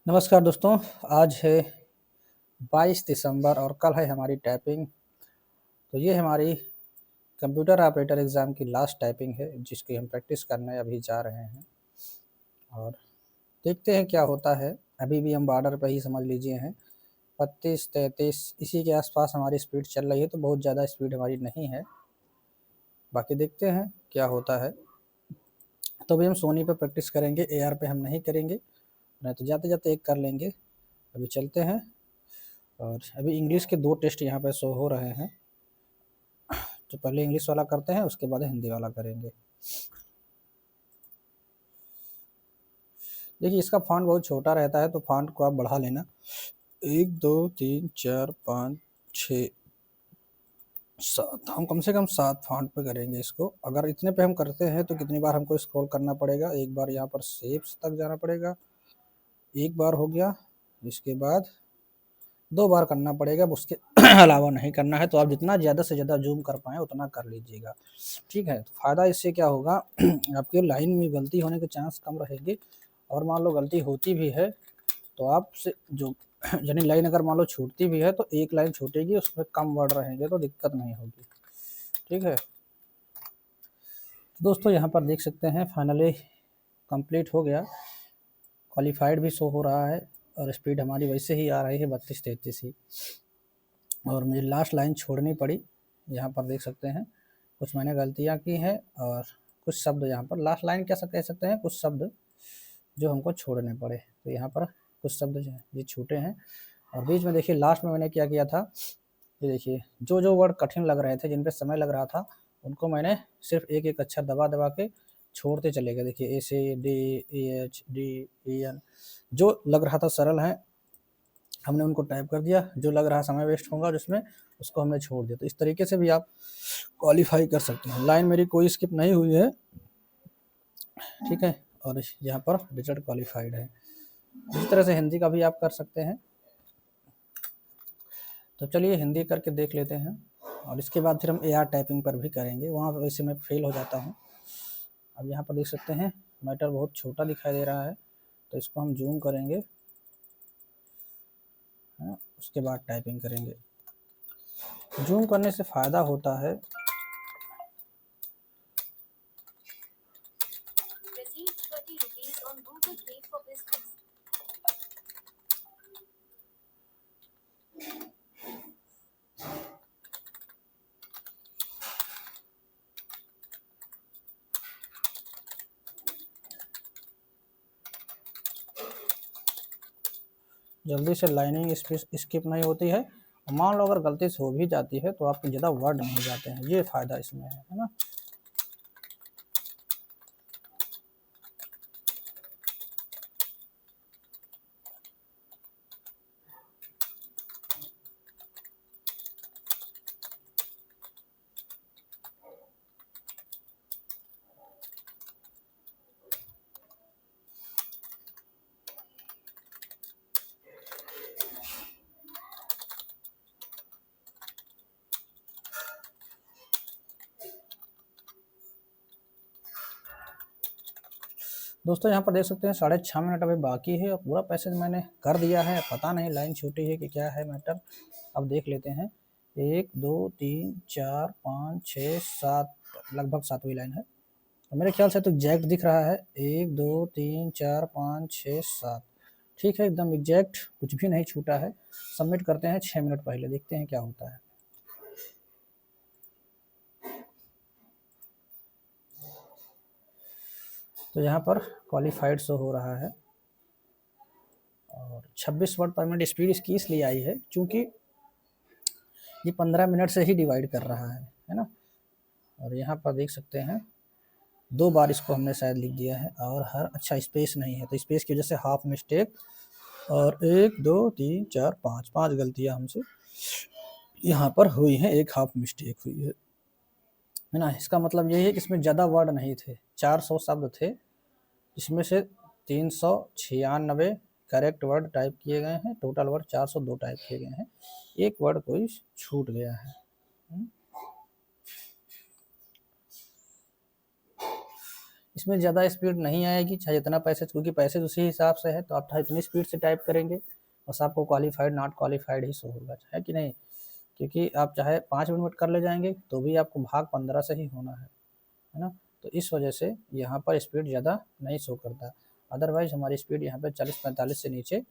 नमस्कार दोस्तों, आज है 22 दिसंबर और कल है हमारी टाइपिंग। तो ये हमारी कंप्यूटर ऑपरेटर एग्ज़ाम की लास्ट टाइपिंग है, जिसकी हम प्रैक्टिस करने अभी जा रहे हैं और देखते हैं क्या होता है। अभी भी हम बॉर्डर पर ही समझ लीजिए हैं, 32-33 इसी के आसपास हमारी स्पीड चल रही है, तो बहुत ज़्यादा स्पीड हमारी नहीं है। बाकी देखते हैं क्या होता है। तो अभी हम सोनी पे प्रैक्टिस करेंगे, एआर पे हम नहीं करेंगे, नहीं तो जाते जाते एक कर लेंगे। अभी चलते हैं और अभी इंग्लिश के 2 टेस्ट यहाँ पे शो हो रहे हैं। तो पहले इंग्लिश वाला करते हैं, उसके बाद हिंदी वाला करेंगे। देखिए, इसका फ़ॉन्ट बहुत छोटा रहता है, तो फ़ॉन्ट को आप बढ़ा लेना। 1 2 3 4 5 6 7, हम कम से कम 7 फ़ॉन्ट पे करेंगे इसको। अगर इतने पे हम करते हैं तो कितनी बार हमको स्क्रॉल करना पड़ेगा। एक बार यहाँ पर शेप्स तक जाना पड़ेगा, एक बार हो गया, इसके बाद 2 बार करना पड़ेगा, उसके अलावा नहीं करना है। तो आप जितना ज़्यादा से ज़्यादा ज़ूम कर पाएँ उतना कर लीजिएगा, ठीक है। तो फ़ायदा इससे क्या होगा, आपके लाइन में गलती होने के चांस कम रहेंगे, और मान लो गलती होती भी है तो आपसे जो यानी लाइन अगर मान लो छूटती भी है तो एक लाइन छूटेगी, उसमें कम वर्ड रहेंगे तो दिक्कत नहीं होगी, ठीक है। दोस्तों यहाँ पर देख सकते हैं फाइनली कंप्लीट हो गया, क्वालिफाइड भी शो हो रहा है और स्पीड हमारी वैसे ही आ रही है 32-33 ही। और मुझे लास्ट लाइन छोड़नी पड़ी, यहाँ पर देख सकते हैं कुछ मैंने गलतियाँ की हैं और कुछ शब्द यहाँ पर लास्ट लाइन क्या कह सकते हैं, कुछ शब्द जो हमको छोड़ने पड़े। तो यहाँ पर कुछ शब्द ये छूटे हैं। और बीच में देखिए लास्ट में मैंने क्या किया था, ये देखिए जो जो वर्ड कठिन लग रहे थे, जिन पे समय लग रहा था, उनको मैंने सिर्फ एक एक अक्षर दबा दबा के छोड़ते चले गए। देखिए S A D E H D E N, जो लग रहा था सरल है हमने उनको टाइप कर दिया, जो लग रहा समय वेस्ट होगा जिसमें उसको हमने छोड़ दिया। तो इस तरीके से भी आप क्वालिफाई कर सकते हैं। लाइन मेरी कोई स्किप नहीं हुई है, ठीक है, और यहाँ पर रिजल्ट क्वालिफाइड है। इस तरह से हिंदी का भी आप कर सकते हैं। तो चलिए हिंदी करके देख लेते हैं और इसके बाद फिर हम एआर टाइपिंग पर भी करेंगे, वहाँ वैसे मैं फेल हो जाता हूँ। अब यहाँ पर देख सकते हैं मैटर बहुत छोटा दिखाई दे रहा है, तो इसको हम जूम करेंगे, है, उसके बाद टाइपिंग करेंगे। जूम करने से फ़ायदा होता है, जल्दी से लाइनिंग स्किप नहीं होती है। मान लो अगर गलती से हो भी जाती है तो आपके ज़्यादा वर्ड नहीं जाते हैं, ये फ़ायदा इसमें है ना। दोस्तों यहाँ पर देख सकते हैं 6.5 मिनट अभी बाकी है और पूरा पैसेज मैंने कर दिया है। पता नहीं लाइन छोटी है कि क्या है मैटर, अब देख लेते हैं। 1 2 3 4 5 6 7, लगभग 7वीं लाइन है। तो मेरे ख्याल से तो एग्जैक्ट दिख रहा है, 1 2 3 4 5 6 7, ठीक है, एकदम एग्जैक्ट, कुछ भी नहीं छूटा है। सबमिट करते हैं 6 मिनट पहले, देखते हैं क्या होता है। तो यहाँ पर क्वालिफाइड शो हो रहा है और 26 वर्ड पर मिनट स्पीड इसकी इसलिए आई है क्योंकि ये 15 मिनट से ही डिवाइड कर रहा है ना। और यहाँ पर देख सकते हैं 2 बार इसको हमने शायद लिख दिया है और हर अच्छा स्पेस नहीं है, तो स्पेस की वजह से हाफ मिस्टेक, और 1 2 3 4 5 5 गलतियाँ हमसे यहाँ पर हुई हैं, एक हाफ मिस्टेक हुई है ना। इसका मतलब यही है कि इसमें ज़्यादा वर्ड नहीं थे, 400 शब्द थे, इसमें से 396 करेक्ट वर्ड टाइप किए गए हैं, टोटल वर्ड 402 टाइप किए गए हैं, एक वर्ड कोई छूट गया है। इसमें ज़्यादा स्पीड नहीं आएगी, चाहे जितना पैसे, क्योंकि पैसे उसी हिसाब से है, तो आप चाहे इतनी स्पीड से टाइप करेंगे बस आपको qualified not qualified he show होगा, है कि नहीं। क्योंकि आप चाहे 5 मिनट में कर ले जाएंगे तो भी आपको भाग 15 से ही होना है ना। तो इस वजह से यहाँ पर स्पीड ज़्यादा नहीं शो करता। अदरवाइज़ हमारी स्पीड यहाँ पे 40-45 से नीचे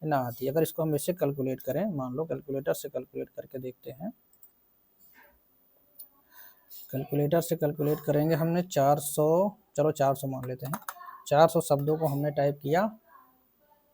ना आती। अगर इसको हम इससे कैलकुलेट करें, मान लो कैलकुलेटर से कैलकुलेट करके देखते हैं। कैलकुलेटर से कैलकुलेट करेंगे हमने 400, चलो 400 मान लेते हैं। 400 शब्दों को हमने टाइप किया।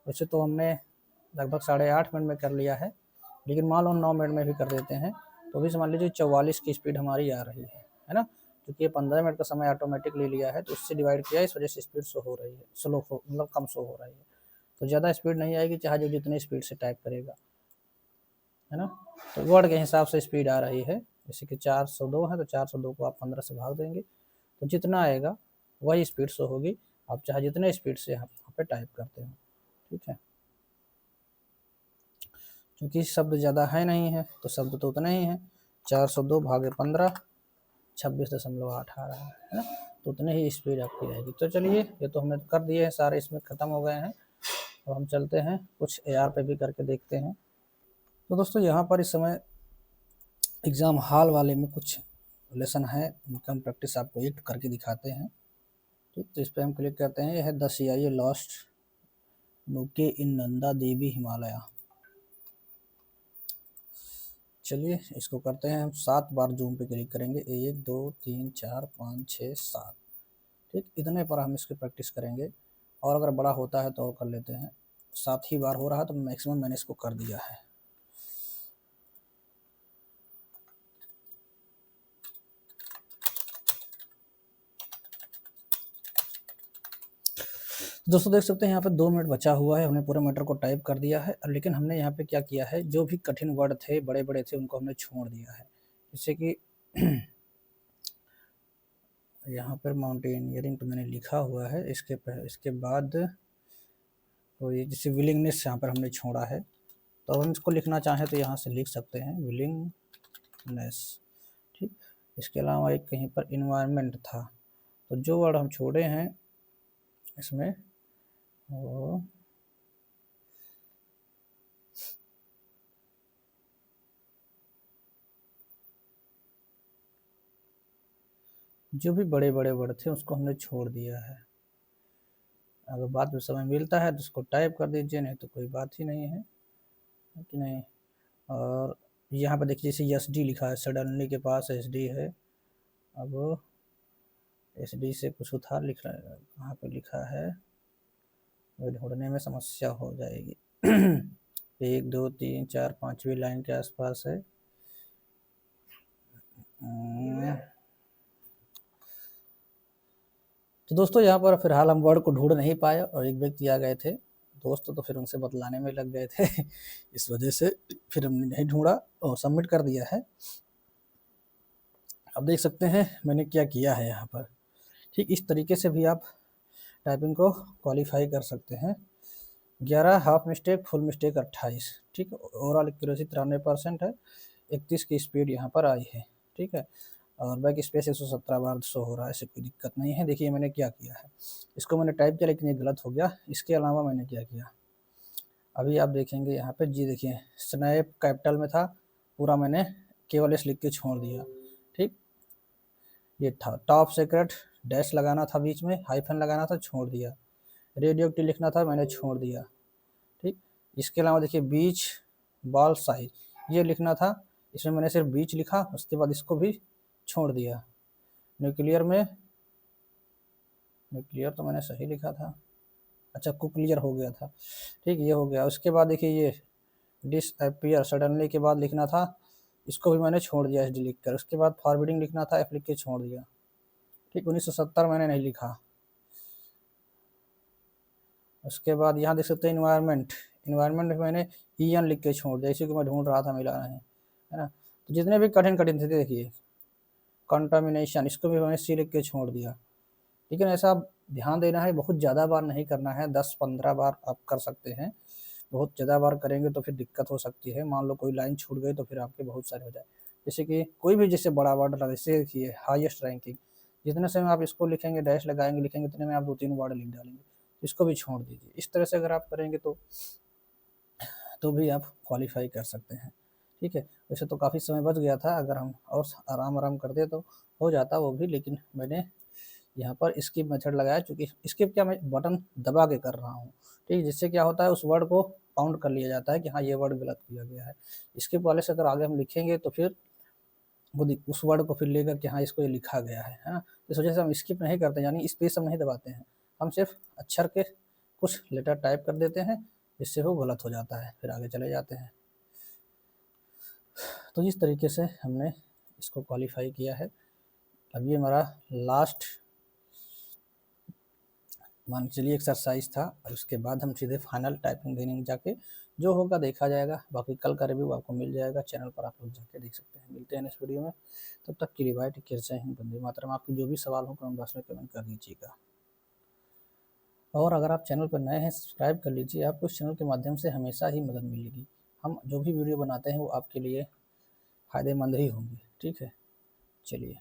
वैसे तो हमने लगभग 8.5 मिनट में कर लिया है, लेकिन मान लो 9 मिनट में भी कर देते हैं तो भी समझ लीजिए 44 की स्पीड हमारी आ रही है ना। क्योंकि ये 15 मिनट का समय ऑटोमेटिक ले लिया है तो उससे डिवाइड किया, इस वजह से स्पीड शो हो रही है, स्लो हो, मतलब कम शो हो रही है। तो ज़्यादा स्पीड नहीं आएगी चाहे जो जितनी स्पीड से टाइप करेगा, है ना। तो वर्ड के हिसाब से स्पीड आ रही है। जैसे कि 402 है तो 402 को आप 15 से भाग देंगे तो जितना आएगा वही स्पीड शो होगी, आप चाहे जितने स्पीड से यहाँ पे टाइप करते हो, ठीक है। क्योंकि शब्द ज़्यादा है नहीं है तो शब्द तो उतना ही है, 402 भागे 15 26.8 आ रहा है ना। तो उतने ही स्पीड आपकी आएगी। तो चलिए ये तो हमने कर दिए हैं सारे, इसमें ख़त्म हो गए हैं। अब हम चलते हैं कुछ AR पे भी करके देखते हैं। तो दोस्तों यहाँ पर इस समय एग्ज़ाम हॉल वाले में कुछ लेसन है, उनका हम प्रैक्टिस आपको एक करके दिखाते हैं, ठीक। तो इस पर हम क्लिक करते हैं। यह है द CIA लॉस्ट नुके इन नंदा देवी हिमालय। चलिए इसको करते हैं हम 7 बार जूम पे क्लिक करेंगे, 1 2 3 4 5 6 7, ठीक। इतने पर हम इसकी प्रैक्टिस करेंगे, और अगर बड़ा होता है तो और कर लेते हैं। 7 ही बार हो रहा है तो मैक्सिमम मैंने इसको कर दिया है। दोस्तों देख सकते हैं यहाँ पे 2 मिनट बचा हुआ है, हमने पूरे मैटर को टाइप कर दिया है। लेकिन हमने यहाँ पे क्या किया है, जो भी कठिन वर्ड थे बड़े बड़े थे उनको हमने छोड़ दिया है। जैसे कि यहाँ पर माउंटेनियरिंग तो मैंने लिखा हुआ है, इसके बाद तो ये जैसे विलिंगनेस यहाँ पर हमने छोड़ा है, तो हम इसको लिखना चाहें तो यहाँ से लिख सकते हैं विलिंगनेस, ठीक। इसके अलावा एक कहीं पर इन्वायरमेंट था, तो जो वर्ड हम छोड़े हैं इसमें वो जो भी बड़े बड़े वर्ड थे उसको हमने छोड़ दिया है। अगर बाद में समय मिलता है तो उसको टाइप कर दीजिए, नहीं तो कोई बात ही नहीं है कि नहीं। और यहाँ पर देखिए जैसे SD लिखा है, सडनली के पास SD है। अब SD से कुछ उधार लिख रहा है, कहाँ पे लिखा है वो ढूंढने में समस्या हो जाएगी। 1 2 3 4 5वीं लाइन के आसपास है। तो दोस्तों यहाँ पर फिलहाल हम वर्ड को ढूंढ नहीं पाए और एक व्यक्ति आ गए थे दोस्त, तो फिर उनसे बतलाने में लग गए थे। इस वजह से फिर हमने नहीं ढूंढा और सबमिट कर दिया है। अब देख सकते हैं मैंने क्या किया है यहाँ पर, ठीक। इस तरीके से भी आप टाइपिंग को क्वालिफाई कर सकते हैं। 11 हाफ मिस्टेक, फुल मिस्टेक 28, ठीक। ओवरऑल एक्यूरेसी 93% है। 31 की स्पीड यहाँ पर आई है, ठीक है। और बैक स्पेस 117 बार शो हो रहा है, ऐसे कोई दिक्कत नहीं है। देखिए मैंने क्या किया है, इसको मैंने टाइप किया लेकिन ये गलत हो गया। इसके अलावा मैंने क्या किया अभी आप देखेंगे यहाँ पे, जी देखिए स्नैप कैपिटल में था, पूरा मैंने केवल एस लिख के छोड़ दिया, ठीक। ये था टॉप सीक्रेट, डैश लगाना था बीच में, हाइफन लगाना था, छोड़ दिया। रेडियो एक्टिव लिखना था, मैंने छोड़ दिया, ठीक। इसके अलावा देखिए बीच बॉल साइज ये लिखना था, इसमें मैंने सिर्फ बीच लिखा, उसके बाद इसको भी छोड़ दिया। न्यूक्लियर में, न्यूक्लियर तो मैंने सही लिखा था, अच्छा कुक्लियर हो गया था, ठीक। ये हो गया। उसके बाद देखिए ये डिसअपियर सडनली के बाद लिखना था, इसको भी मैंने छोड़ दिया SD लिख कर। उसके बाद फॉरवर्डिंग लिखना था, F लिख के छोड़ दिया, ठीक। 1970 मैंने नहीं लिखा। उसके बाद यहाँ देख सकते हैं इन्वायरमेंट, इन्वायरमेंट में मैंने EN लिख के छोड़ दिया, इसी को मैं ढूंढ रहा था, मिला नहीं, है ना। तो जितने भी कठिन कठिन थे देखिए, कंटामिनेशन इसको भी मैंने C लिख के छोड़ दिया। लेकिन ऐसा आप ध्यान देना है, बहुत ज़्यादा बार नहीं करना है, 10-15 बार आप कर सकते हैं। बहुत ज़्यादा बार करेंगे तो फिर दिक्कत हो सकती है, मान लो कोई लाइन छूट गई तो फिर आपके बहुत सारे हो जाए। जैसे कि कोई भी जैसे बड़ा वर्ड, जैसे देखिए हाईएस्ट रैंकिंग, जितने समय आप इसको लिखेंगे, डैश लगाएंगे, लिखेंगे, उतने में आप 2-3 वर्ड लिख डालेंगे। इसको भी छोड़ दीजिए। इस तरह से अगर आप करेंगे तो भी आप क्वालिफाई कर सकते हैं। ठीक है, वैसे तो काफ़ी समय बच गया था, अगर हम और आराम आराम करते तो हो जाता वो भी, लेकिन मैंने यहाँ पर स्किप मेथड लगाया, क्योंकि स्किप क्या, मैं बटन दबा के कर रहा हूँ। ठीक है, जिससे क्या होता है, उस वर्ड को काउंट कर लिया जाता है कि हाँ ये वर्ड गलत किया गया है। स्किप वाले से अगर आगे हम लिखेंगे तो फिर वो उस वर्ड को फिर लेकर के हाँ इसको ये लिखा गया है ना। इस वजह से हम स्किप नहीं करते, यानी स्पेस हम नहीं दबाते हैं, हम सिर्फ अक्षर के कुछ लेटर टाइप कर देते हैं, जिससे वो गलत हो जाता है, फिर आगे चले जाते हैं। तो इस तरीके से हमने इसको क्वालिफाई किया है। अब ये हमारा लास्ट मान चलिए एक्सरसाइज था, और उसके बाद हम सीधे फाइनल टाइपिंग देने जाके जो होगा देखा जाएगा। बाकी कल का रिव्यू आपको मिल जाएगा चैनल पर, आप लोग जाके देख सकते हैं। मिलते हैं नेक्स्ट वीडियो में, तब तक के लिए बाय, टेक केयर, जय हिंद, वंदे मातरम। आपके जो भी सवाल हो कमेंट बॉक्स में कमेंट कर दीजिएगा। और अगर आप चैनल पर नए हैं, सब्सक्राइब कर लीजिए, आपको इस चैनल के माध्यम से हमेशा ही मदद मिलेगी। हम जो भी वीडियो बनाते हैं वो आपके लिए फ़ायदेमंद ही होंगे। ठीक है, चलिए।